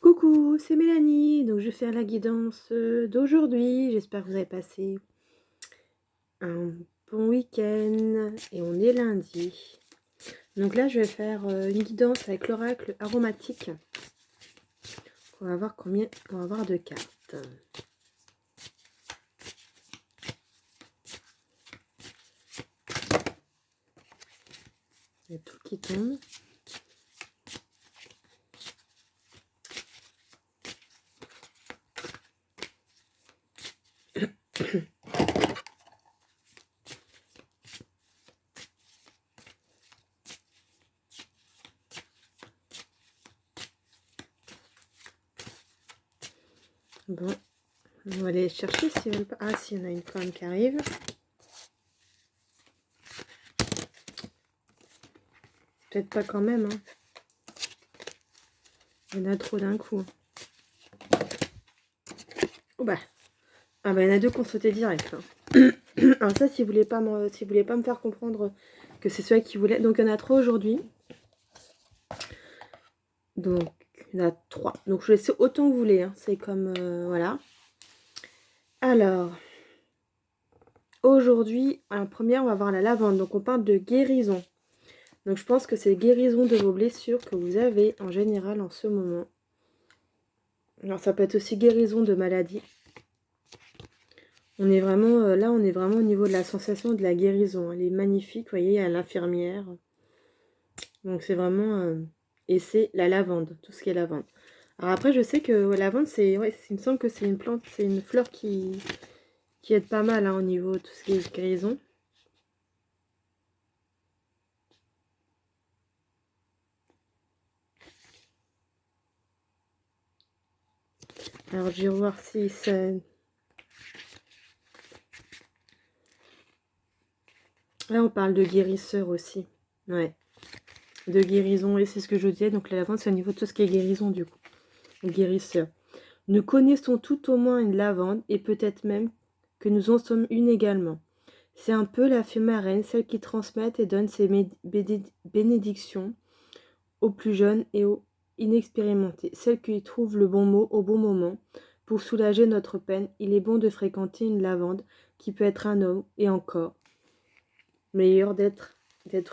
Coucou, c'est Mélanie, donc je vais faire la guidance d'aujourd'hui. J'espère que vous avez passé un bon week-end et on est lundi. Donc là, je vais faire une guidance avec l'oracle aromatique. On va voir combien on va avoir de cartes. Il y a tout qui tombe. Bon, on va aller chercher s'ils veulent pas. Ah, si, il y en a une quand même qui arrive. Peut-être pas quand même, hein. Il y en a trop d'un coup. Oh bah. Ah bah, il y en a deux qui ont sauté direct. Alors ça, si vous voulez pas me faire comprendre que c'est celui qui voulait. Donc il y en a trois aujourd'hui. Donc il y en a trois. Donc je laisse autant que vous voulez. Hein. C'est comme voilà. Alors aujourd'hui, en première, on va voir la lavande. Donc on parle de guérison. Donc je pense que c'est guérison de vos blessures que vous avez en général en ce moment. Alors ça peut être aussi guérison de maladie. On est vraiment là, on est vraiment au niveau de la sensation de la guérison. Elle est magnifique, vous voyez, à l'infirmière. Donc c'est vraiment... et c'est la lavande, tout ce qui est lavande. Alors après, je sais que la lavande, c'est... Ouais, il me semble que c'est une plante, c'est une fleur qui aide pas mal hein, au niveau de tout ce qui est guérison. Alors je vais voir si ça... Là, on parle de guérisseur aussi. Ouais. De guérison, et c'est ce que je disais. Donc la lavande, c'est au niveau de tout ce qui est guérison, du coup. Guérisseur. Nous connaissons tout au moins une lavande, et peut-être même que nous en sommes une également. C'est un peu la fée marraine, celle qui transmet et donne ses bénédictions aux plus jeunes et aux inexpérimentés, celle qui trouve le bon mot au bon moment. Pour soulager notre peine, il est bon de fréquenter une lavande qui peut être un homme et encore meilleur d'être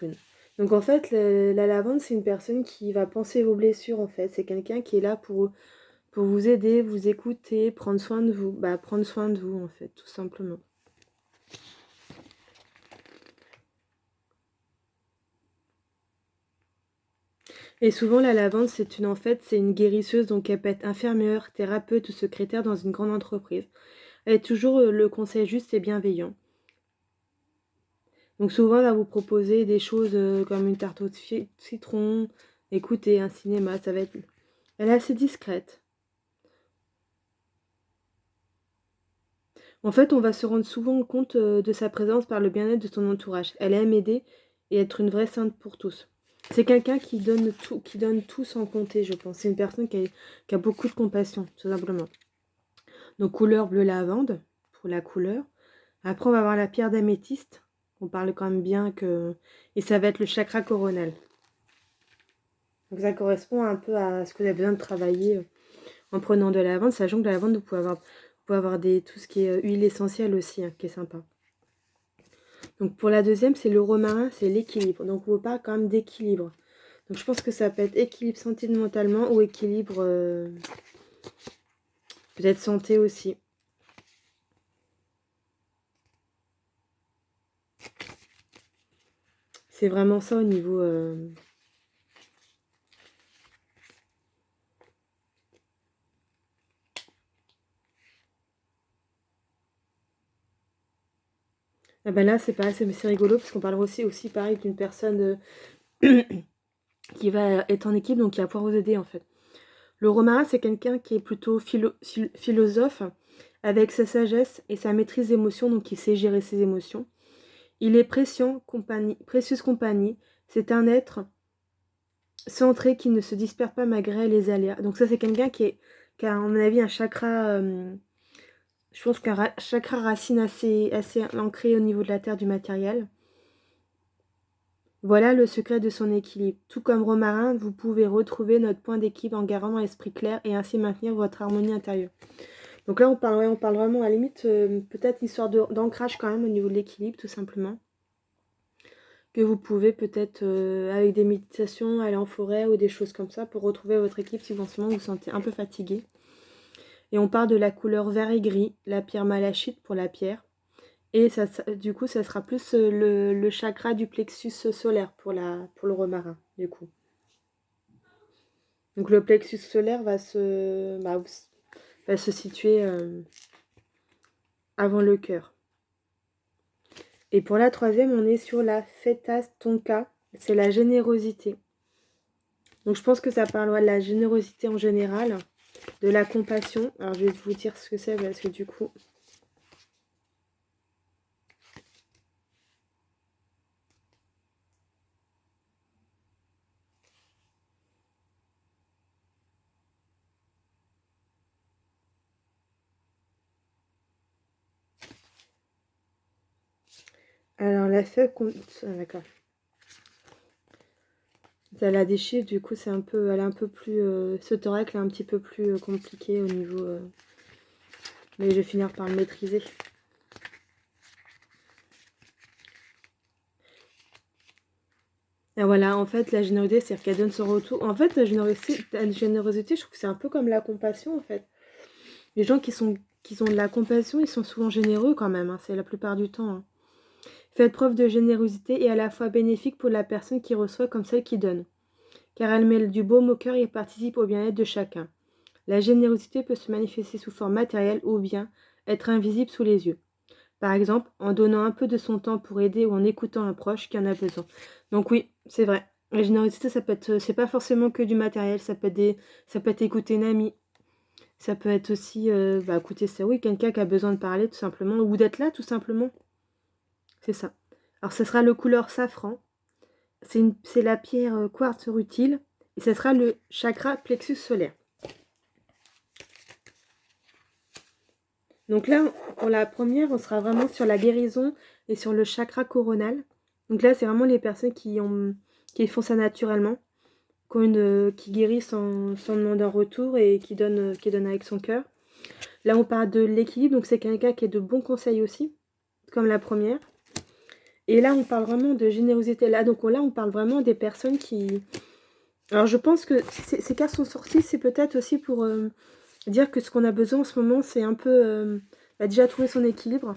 une. Donc en fait, la lavande, c'est une personne qui va penser vos blessures en fait. C'est quelqu'un qui est là pour vous aider, vous écouter, prendre soin de vous. Bah, prendre soin de vous en fait, tout simplement. Et souvent, la lavande, c'est une guérisseuse, donc elle peut être infirmière, thérapeute ou secrétaire dans une grande entreprise. Elle est toujours le conseil juste et bienveillant. Donc souvent, elle va vous proposer des choses comme une tarte au citron, écouter un cinéma, ça va être... Elle est assez discrète. En fait, on va se rendre souvent compte de sa présence par le bien-être de son entourage. Elle aime aider et être une vraie sainte pour tous. C'est quelqu'un qui donne tout sans compter, je pense. C'est une personne qui a beaucoup de compassion, tout simplement. Donc couleur bleu lavande, pour la couleur. Après, on va avoir la pierre d'améthyste. On parle quand même bien que... Et ça va être le chakra coronal. Donc ça correspond un peu à ce que vous avez besoin de travailler en prenant de la lavande. Sachant que de la lavande, vous pouvez avoir tout ce qui est huile essentielle aussi, hein, qui est sympa. Donc pour la deuxième, c'est le romarin, c'est l'équilibre. Donc on vous parle quand même d'équilibre. Donc je pense que ça peut être équilibre sentimentalement ou équilibre peut-être santé aussi. C'est vraiment ça au niveau... Ah ben là, c'est pareil, c'est rigolo parce qu'on parle aussi pareil d'une personne qui va être en équipe, donc qui va pouvoir vous aider en fait. Le romarin, c'est quelqu'un qui est plutôt philosophe, avec sa sagesse et sa maîtrise d'émotions, donc il sait gérer ses émotions. Il est précieuse compagnie. C'est un être centré qui ne se disperse pas malgré les aléas. Donc ça, c'est quelqu'un qui a, à mon avis, un chakra... je pense qu'un chakra racine assez ancré au niveau de la terre, du matériel. Voilà le secret de son équilibre. Tout comme Romarin, vous pouvez retrouver notre point d'équilibre en gardant un esprit clair et ainsi maintenir votre harmonie intérieure. Donc là, on parle vraiment à la limite, peut-être une histoire d'ancrage quand même au niveau de l'équilibre, tout simplement. Que vous pouvez peut-être, avec des méditations, aller en forêt ou des choses comme ça pour retrouver votre équilibre si en ce moment vous vous sentez un peu fatigué. Et on parle de la couleur vert et gris, la pierre malachite pour la pierre. Et ça, du coup, ça sera plus le chakra du plexus solaire pour le romarin, du coup. Donc le plexus solaire va se situer avant le cœur. Et pour la troisième, on est sur la Theta Tonka, c'est la générosité. Donc je pense que ça parlera de la générosité en général, de la compassion. Alors je vais vous dire ce que c'est parce que du coup... Alors la feuille... Ah, d'accord. Elle a des chiffres, du coup, elle est un peu plus... ce thorax est un petit peu plus compliqué au niveau... mais je vais finir par le maîtriser. Et voilà, en fait, la générosité, c'est-à-dire qu'elle donne son retour. En fait, la générosité, je trouve que c'est un peu comme la compassion, en fait. Les gens qui ont de la compassion, ils sont souvent généreux quand même, hein, c'est la plupart du temps. Hein. Faites preuve de générosité et à la fois bénéfique pour la personne qui reçoit comme celle qui donne. Car elle met du baume au cœur et participe au bien-être de chacun. La générosité peut se manifester sous forme matérielle ou bien être invisible sous les yeux. Par exemple, en donnant un peu de son temps pour aider ou en écoutant un proche qui en a besoin. Donc oui, c'est vrai. La générosité, ça peut être, c'est pas forcément que du matériel, ça peut être écouter une amie, ça peut être aussi, écouter ça, oui, quelqu'un qui a besoin de parler tout simplement, ou d'être là tout simplement. C'est ça. Alors, ce sera le couleur safran. C'est la pierre quartz rutile. Et ce sera le chakra plexus solaire. Donc là, pour la première, on sera vraiment sur la guérison et sur le chakra coronal. Donc là, c'est vraiment les personnes qui font ça naturellement, qui guérissent sans demander un retour et qui donnent avec son cœur. Là, on parle de l'équilibre, donc c'est quelqu'un qui a de bons conseils aussi, comme la première. Et là, on parle vraiment de générosité. Là, on parle vraiment des personnes qui... Alors, je pense que ces cartes sont sorties, c'est peut-être aussi pour dire que ce qu'on a besoin en ce moment, c'est un peu... déjà trouver son équilibre,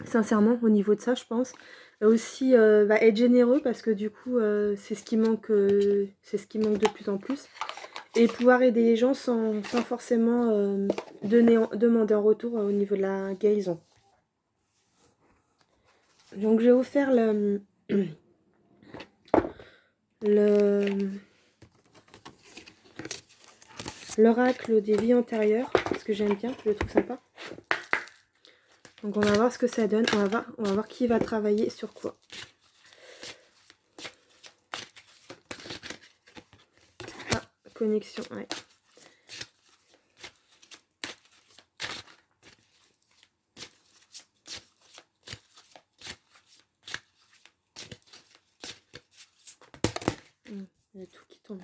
sincèrement, au niveau de ça, je pense. Aussi, être généreux, parce que du coup, c'est ce qui manque de plus en plus. Et pouvoir aider les gens sans forcément demander un retour au niveau de la guérison. Donc, je vais vous faire l'oracle des vies antérieures, parce que j'aime bien, je le trouve sympa. Donc on va voir ce que ça donne, on va voir qui va travailler sur quoi. Ah, connexion, ouais. Il y a tout qui tombe.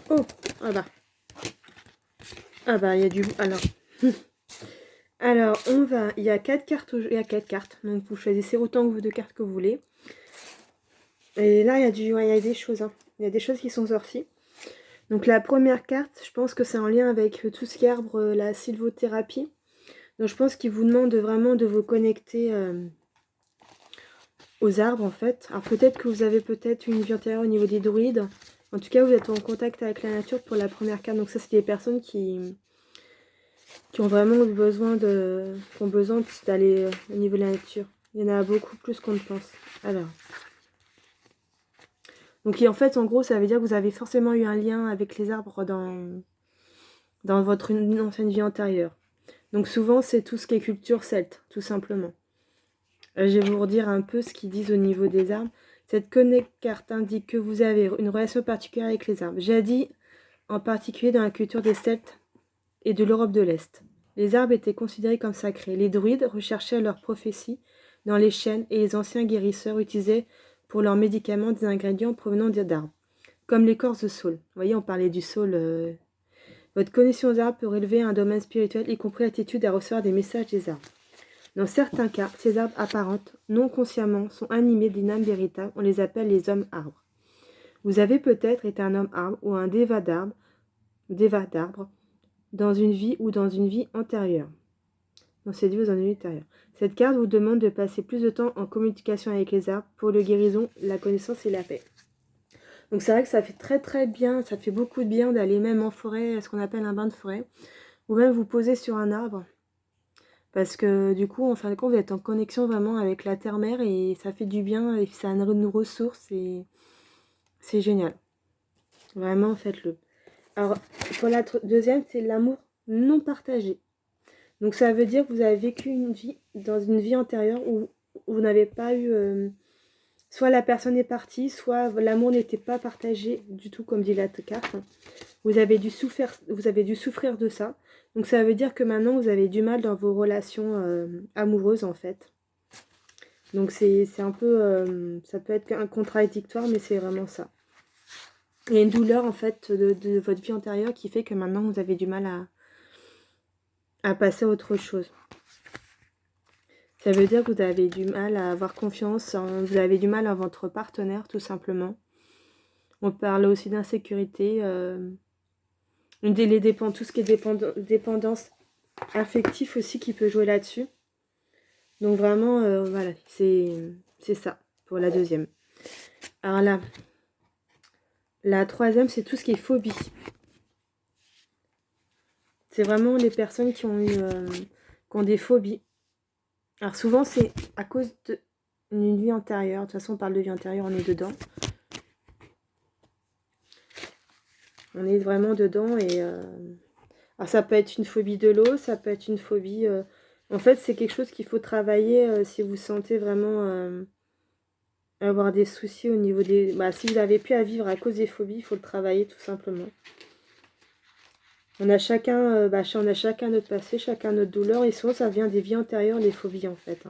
Oh, ah bah. Ah bah, il y a du... Alors, alors on va... Il y a 4 cartes, donc vous choisissez autant de cartes que vous voulez. Et là, il y a des choses, hein. Il y a des choses qui sont sorties. Donc la première carte, je pense que c'est en lien avec tout ce qui est arbre, la sylvothérapie. Donc je pense qu'il vous demande vraiment de vous connecter aux arbres en fait. Alors peut-être que vous avez peut-être une vie antérieure au niveau des druides. En tout cas, vous êtes en contact avec la nature pour la première carte. Donc ça, c'est des personnes qui ont vraiment besoin d'aller au niveau de la nature. Il y en a beaucoup plus qu'on ne pense. Alors. Donc en fait, en gros, ça veut dire que vous avez forcément eu un lien avec les arbres dans votre ancienne vie antérieure. Donc souvent, c'est tout ce qui est culture celte, tout simplement. Je vais vous redire un peu ce qu'ils disent au niveau des arbres. Cette carte indique que vous avez une relation particulière avec les arbres. J'ai dit en particulier dans la culture des Celtes et de l'Europe de l'Est. Les arbres étaient considérés comme sacrés. Les druides recherchaient leurs prophéties dans les chênes et les anciens guérisseurs utilisaient pour leurs médicaments des ingrédients provenant d'arbres, comme l'écorce de saule. Vous voyez, on parlait du saule. Votre connaissance des arbres peut relever un domaine spirituel, y compris l'attitude à recevoir des messages des arbres. Dans certains cas, ces arbres apparentes, non consciemment, sont animés d'une âme véritable. On les appelle les hommes arbres. Vous avez peut-être été un homme arbre ou un déva d'arbre dans une vie ou dans une vie antérieure. Dans cette vie ou dans une vie antérieure. Cette carte vous demande de passer plus de temps en communication avec les arbres pour le guérison, la connaissance et la paix. Donc c'est vrai que ça fait très très bien, ça fait beaucoup de bien d'aller même en forêt, ce qu'on appelle un bain de forêt, ou même vous poser sur un arbre. Parce que du coup, en fin de compte, vous êtes en connexion vraiment avec la terre-mère et ça fait du bien et ça a une ressource et c'est génial. Vraiment, faites-le. Alors, pour la deuxième, c'est l'amour non partagé. Donc ça veut dire que vous avez vécu une vie, dans une vie antérieure où vous n'avez pas eu... soit la personne est partie, soit l'amour n'était pas partagé du tout, comme dit la carte. Vous avez dû souffrir de ça. Donc ça veut dire que maintenant, vous avez du mal dans vos relations amoureuses, en fait. Donc c'est un peu... ça peut être un contradictoire, mais c'est vraiment ça. Il y a une douleur, en fait, de votre vie antérieure qui fait que maintenant, vous avez du mal à passer à autre chose. Ça veut dire que vous avez du mal à avoir confiance, vous avez du mal à votre partenaire, tout simplement. On parle aussi d'insécurité, tout ce qui est dépendance affective aussi qui peut jouer là-dessus. Donc vraiment, voilà, c'est ça pour la deuxième. Alors là, la troisième, c'est tout ce qui est phobie. C'est vraiment les personnes qui ont des phobies. Alors souvent, c'est à cause d'une vie antérieure. De toute façon, on parle de vie antérieure, on est dedans. On est vraiment dedans et... Alors ça peut être une phobie de l'eau, ça peut être une phobie... En fait, c'est quelque chose qu'il faut travailler si vous sentez vraiment avoir des soucis au niveau des... si vous n'avez plus à vivre à cause des phobies, il faut le travailler tout simplement. On a chacun notre passé, chacun notre douleur, et souvent ça vient des vies antérieures, les phobies en fait.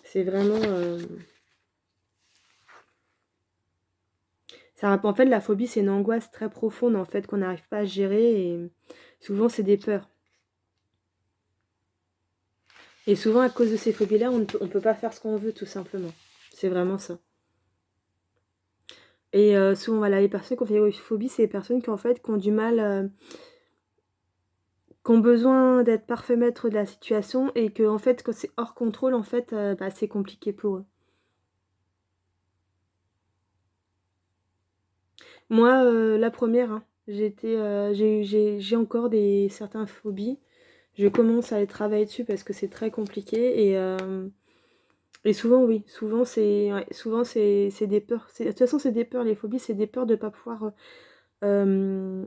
C'est vraiment... En fait, la phobie, c'est une angoisse très profonde en fait qu'on n'arrive pas à gérer, et souvent c'est des peurs. Et souvent, à cause de ces phobies-là, on ne peut pas faire ce qu'on veut, tout simplement. C'est vraiment ça. Et souvent, voilà, les personnes qui ont fait une phobie, c'est les personnes qui, en fait, qui ont du mal... qui ont besoin d'être parfait maître de la situation et que, en fait, quand c'est hors contrôle, en fait, c'est compliqué pour eux. Moi, la première, hein, j'ai encore certaines phobies. Je commence à les travailler dessus parce que c'est très compliqué et souvent, oui, souvent c'est des peurs. De toute façon, c'est des peurs, les phobies, c'est des peurs de ne pas pouvoir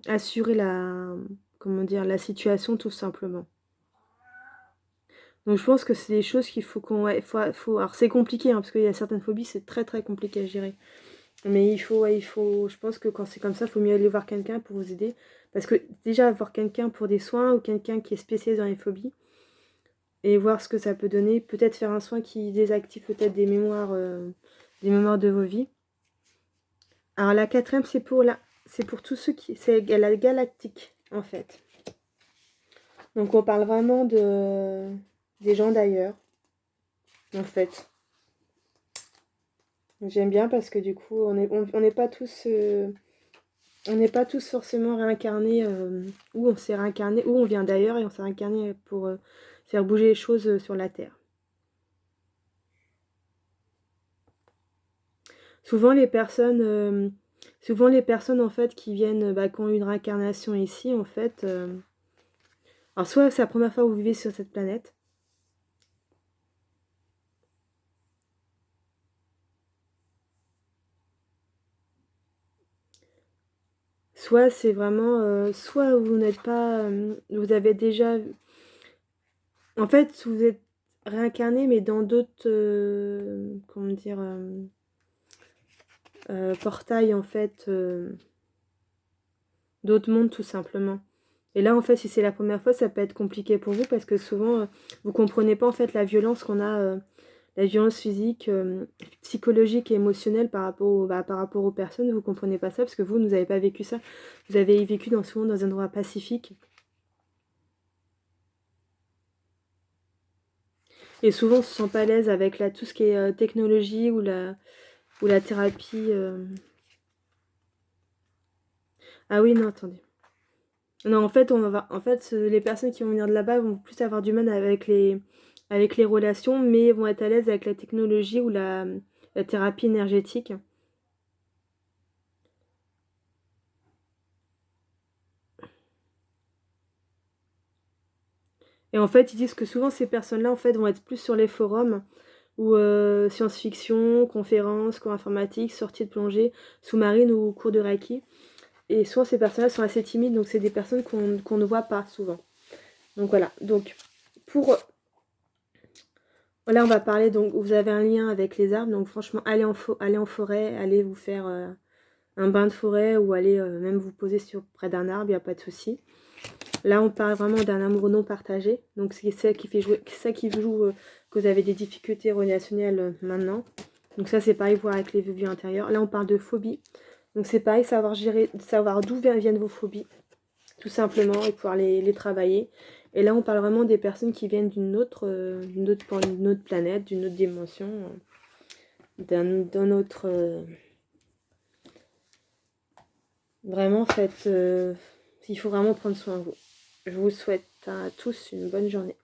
assurer la situation, tout simplement. Donc je pense que c'est des choses qu'il faut qu'on... alors c'est compliqué, hein, parce qu'il y a certaines phobies, c'est très très compliqué à gérer. Mais je pense que quand c'est comme ça, il faut mieux aller voir quelqu'un pour vous aider. Parce que déjà, voir quelqu'un pour des soins ou quelqu'un qui est spécialisé dans les phobies, et voir ce que ça peut donner. Peut-être faire un soin qui désactive peut-être des mémoires de vos vies. Alors la quatrième, c'est pour tous ceux qui... C'est la galactique, en fait. Donc on parle vraiment des gens d'ailleurs, en fait. J'aime bien parce que du coup, on n'est pas tous... on n'est pas tous forcément réincarnés où on s'est réincarné, où on vient d'ailleurs et on s'est réincarné pour faire bouger les choses sur la Terre. Souvent les personnes en fait qui viennent, qui ont eu une réincarnation ici en fait, alors soit c'est la première fois que vous vivez sur cette planète, soit c'est vraiment, soit vous n'êtes pas, vous avez déjà, en fait vous êtes réincarné mais dans d'autres, comment dire, portails en fait. d'autres mondes tout simplement. Et là, en fait, si c'est la première fois, ça peut être compliqué pour vous parce que souvent, vous comprenez pas en fait la violence qu'on a, la violence physique, psychologique et émotionnelle par rapport aux personnes. Vous comprenez pas ça parce que vous n'avez pas vécu ça. Vous avez vécu souvent dans un endroit pacifique. Et souvent, on se sent pas à l'aise avec tout ce qui est technologie ou la thérapie. Ah oui, non, attendez. Non, en fait, les personnes qui vont venir de là-bas vont plus avoir du mal avec les relations, mais vont être à l'aise avec la technologie ou la thérapie énergétique. Et en fait, ils disent que souvent ces personnes-là, en fait, vont être plus sur les forums ou science-fiction, conférences, cours informatiques, sorties de plongée, sous-marine ou cours de Reiki. Et souvent, ces personnes-là sont assez timides, donc c'est des personnes qu'on ne voit pas souvent. Donc voilà. Donc, pour là, on va parler, donc vous avez un lien avec les arbres, donc franchement, allez en forêt, allez vous faire un bain de forêt ou allez même vous poser près d'un arbre, il n'y a pas de souci. Là, on parle vraiment d'un amour non partagé, donc c'est ça qui fait jouer, ça qui joue que vous avez des difficultés relationnelles maintenant. Donc ça, c'est pareil, voir avec les vues intérieures. Là, on parle de phobie, donc c'est pareil, savoir gérer, savoir d'où viennent vos phobies, tout simplement, et pouvoir les travailler. Et là, on parle vraiment des personnes qui viennent d'une autre planète, d'une autre dimension, d'un autre... Vraiment, il faut vraiment prendre soin de vous. Je vous souhaite à tous une bonne journée.